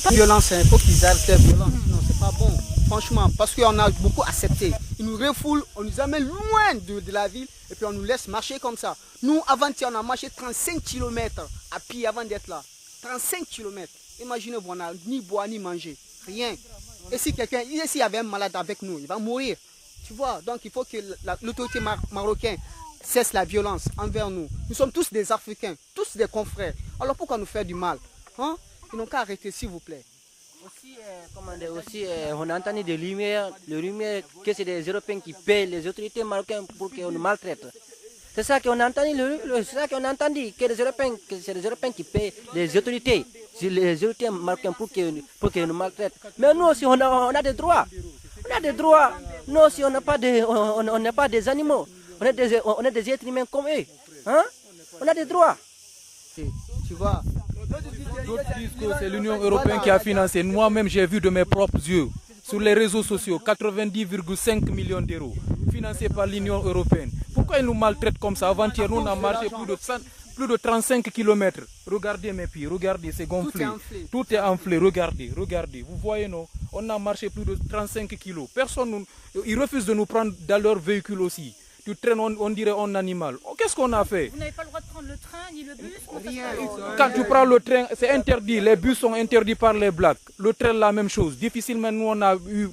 Violence, il faut qu'ils arrêtent la violence. Non, c'est pas bon. Franchement, parce qu'on a beaucoup accepté. Ils nous refoulent, on nous amène loin de la ville et puis on nous laisse marcher comme ça. Nous, avant-hier, on a marché 35 km à pied avant d'être là. 35 km. Imaginez-vous, on n'a ni boire ni manger. Rien. Et si quelqu'un, s'il y avait un malade avec nous, il va mourir. Tu vois, donc il faut que l'autorité marocaine cesse la violence envers nous. Nous sommes tous des Africains, tous des confrères. Alors pourquoi nous faire du mal, hein? Ils n'ont qu'à arrêter, s'il vous plaît. Aussi, on a entendu des rumeurs que c'est des Européens qui payent les autorités marocaines pour qu'on nous maltraite. C'est ça qu'on a entendu, que c'est les Européens qui payent les autorités marocaines pour qu'ils nous maltraitent. Mais nous aussi, on a des droits. On a des droits. Nous aussi, on n'est pas des animaux. On est des êtres humains comme eux. Hein? On a des droits. Tu vois. D'autres disent que c'est l'Union européenne qui a financé. Moi-même, j'ai vu de mes propres yeux sur les réseaux sociaux 90,5 millions d'euros financés par l'Union européenne. Pourquoi ils nous maltraitent comme ça? Avant-hier, nous, on a marché plus de 35 km. Regardez mes pieds, regardez, c'est gonflé. Tout est enflé, regardez. Vous voyez, non? On a marché plus de 35 kilos. Personne, ils refusent de nous prendre dans leur véhicule aussi. Tu traînes, on dirait un animal. Qu'est-ce qu'on a fait? Vous n'avez pas le droit de prendre le train ni le bus? Quand tu prends le train, c'est interdit. Les bus sont interdits par les Blacks. Le train, la même chose. Difficilement, nous, on a eu,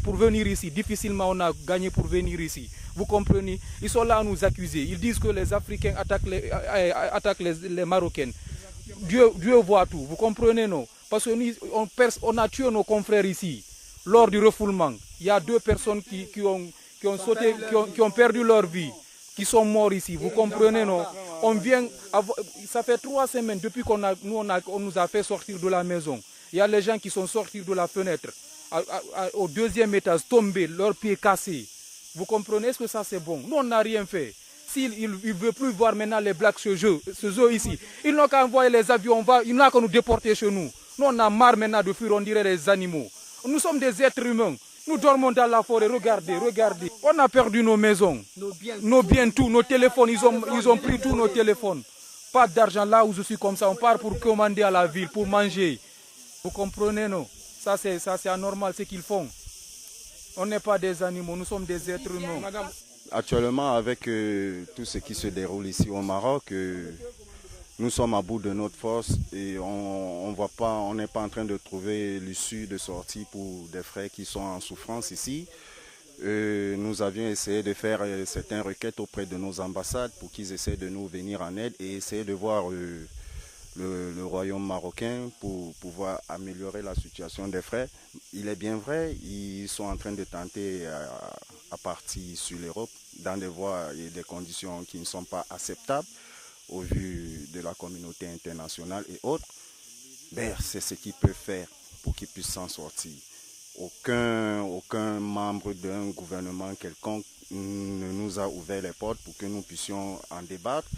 pour venir ici. Difficilement, on a gagné pour venir ici. Vous comprenez? Ils sont là à nous accuser. Ils disent que les Africains attaquent les Marocains. Dieu voit tout. Vous comprenez, non? Parce qu'on a tué nos confrères ici. Lors du refoulement, il y a 2 personnes qui ont perdu leur vie, qui sont morts ici. Vous comprenez, non? Ça fait 3 semaines depuis qu'on nous a fait sortir de la maison. Il y a les gens qui sont sortis de la fenêtre, au 2e étage, tombés, leurs pieds cassés. Vous comprenez? Est-ce que ça c'est bon? Nous, on n'a rien fait. S'il ne veut plus voir maintenant les Blacks ce jeu ici, ils n'ont qu'à envoyer les avions, ils n'ont qu'à nous déporter chez nous. Nous, on a marre maintenant de fuir, on dirait des animaux. Nous sommes des êtres humains. Nous dormons dans la forêt. Regardez. On a perdu nos maisons, nos biens, tout, nos téléphones. Ils ont pris tous nos téléphones. Pas d'argent là où je suis comme ça. On part pour commander à la ville, pour manger. Vous comprenez, non? Ça c'est anormal ce qu'ils font. On n'est pas des animaux, nous sommes des êtres humains. Actuellement, avec tout ce qui se déroule ici au Maroc, nous sommes à bout de notre force et on n'est pas en train de trouver l'issue de sortie pour des frères qui sont en souffrance ici. Nous avions essayé de faire certaines requêtes auprès de nos ambassades pour qu'ils essaient de nous venir en aide et essayer de voir le royaume marocain pour pouvoir améliorer la situation des frères. Il est bien vrai, ils sont en train de tenter à partir sur l'Europe dans des voies et des conditions qui ne sont pas acceptables au vu de la communauté internationale et autres. Ben, c'est ce qu'ils peuvent faire pour qu'ils puissent s'en sortir. Aucun membre d'un gouvernement quelconque ne nous a ouvert les portes pour que nous puissions en débattre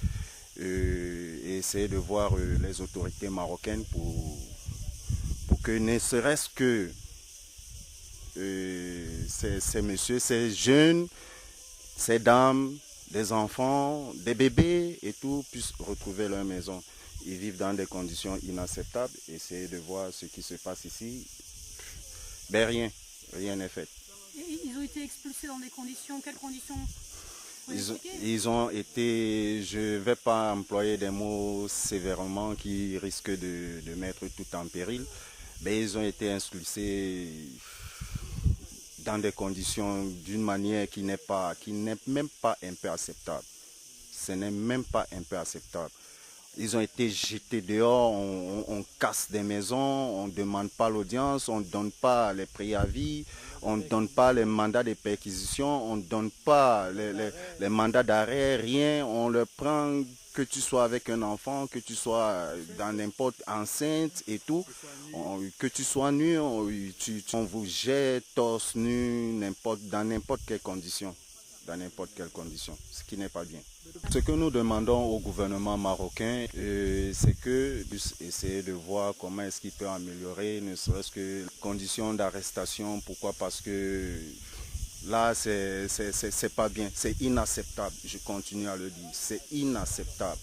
et essayer de voir les autorités marocaines pour que ne serait-ce que ces messieurs, ces jeunes, ces dames, des enfants, des bébés et tout puissent retrouver leur maison. Ils vivent dans des conditions inacceptables. Essayer de voir ce qui se passe ici. Ben rien n'est fait. Ils ont été expulsés dans des conditions, quelles conditions? Ils ont été, je ne vais pas employer des mots sévèrement qui risquent de mettre tout en péril, mais ils ont été expulsés dans des conditions d'une manière qui n'est même pas un peu acceptable. Ce n'est même pas un peu acceptable. Ils ont été jetés dehors, on casse des maisons, on ne demande pas l'audience, on ne donne pas les préavis, on ne donne pas les mandats de perquisition, on ne donne pas les mandats d'arrêt, rien. On le prend, que tu sois avec un enfant, que tu sois dans n'importe enceinte et tout, que tu sois nu, on vous jette torse nu dans n'importe quelle condition. Dans n'importe quelle condition, ce qui n'est pas bien. Ce que nous demandons au gouvernement marocain, c'est que puisse essayer de voir comment est-ce qu'il peut améliorer, ne serait-ce que les conditions d'arrestation. Pourquoi? Parce que là, c'est pas bien, c'est inacceptable. Je continue à le dire, c'est inacceptable.